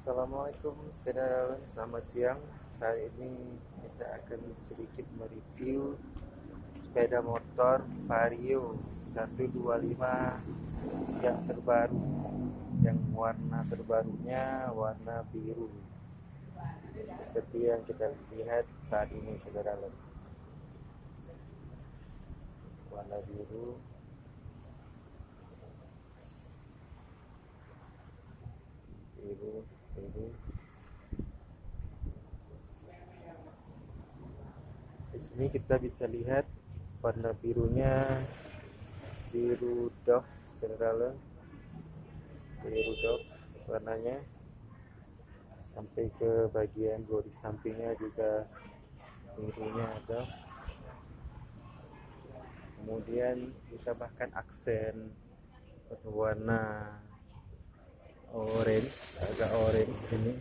Assalamualaikum saudara, selamat siang. Saat ini kita akan sedikit mereview sepeda motor Vario 125 yang terbaru, yang warna terbarunya warna biru, seperti yang kita lihat saat ini saudara. Warna biru, biru. Di sini kita bisa lihat warna birunya biru dog saudara, biru dog warnanya, sampai ke bagian bodi sampingnya juga birunya ada. Kemudian ditambahkan aksen berwarna orange, agak orange ini.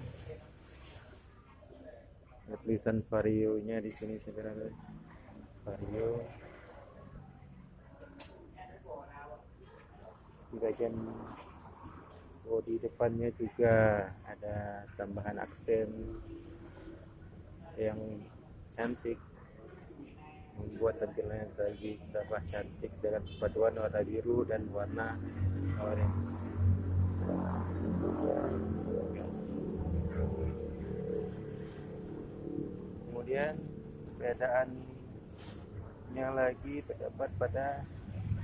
Ada tulisan Vario-nya di sini saudara. Vario. Di bagian bodi depannya juga ada tambahan aksen yang cantik, membuat tampilannya lebih tambah cantik dengan perpaduan warna biru dan warna orange. Kemudian perbedaannya lagi terdapat pada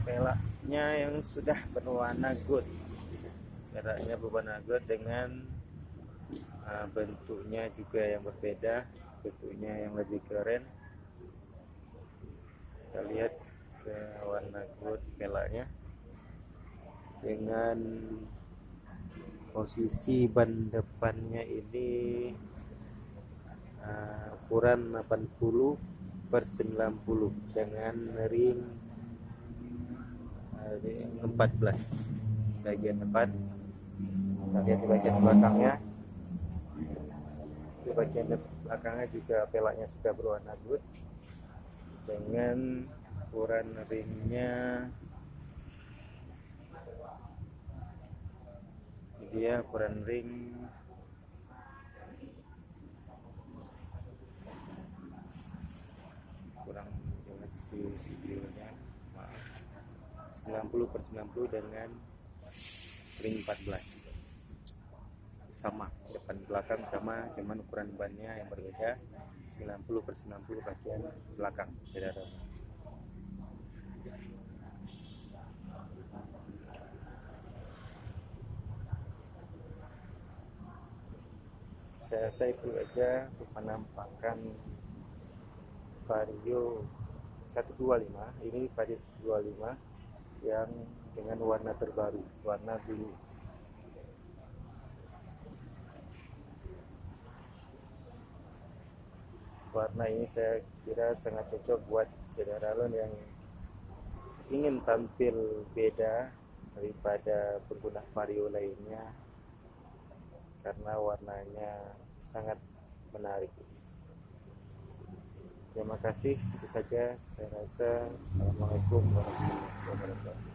pelaknya yang sudah berwarna gold. Pelaknya berwarna gold dengan bentuknya juga yang berbeda, bentuknya yang lebih keren. Kita lihat ke warna gold pelaknya, dengan posisi ban depannya ini ukuran 80/90 dengan ring 14 bagian depan. Kita lihat di bagian belakangnya. Di bagian belakangnya juga pelaknya sudah berwarna gold dengan ukuran ringnya. Ini dia ukuran ring kurang jelas di videonya, 90/90 dengan ring 14, sama depan belakang sama, cuman ukuran bannya yang berbeda. 90/90 bagian belakang saudara. Saya rasa itu aja untuk penampakan Vario 125. Ini Vario 125 yang dengan warna terbaru, warna biru. Warna ini saya kira sangat cocok buat saudara yang ingin tampil beda daripada pengguna Vario lainnya, karena warnanya sangat menarik. Terima kasih, itu saja saya rasa. Assalamualaikum warahmatullahi wabarakatuh.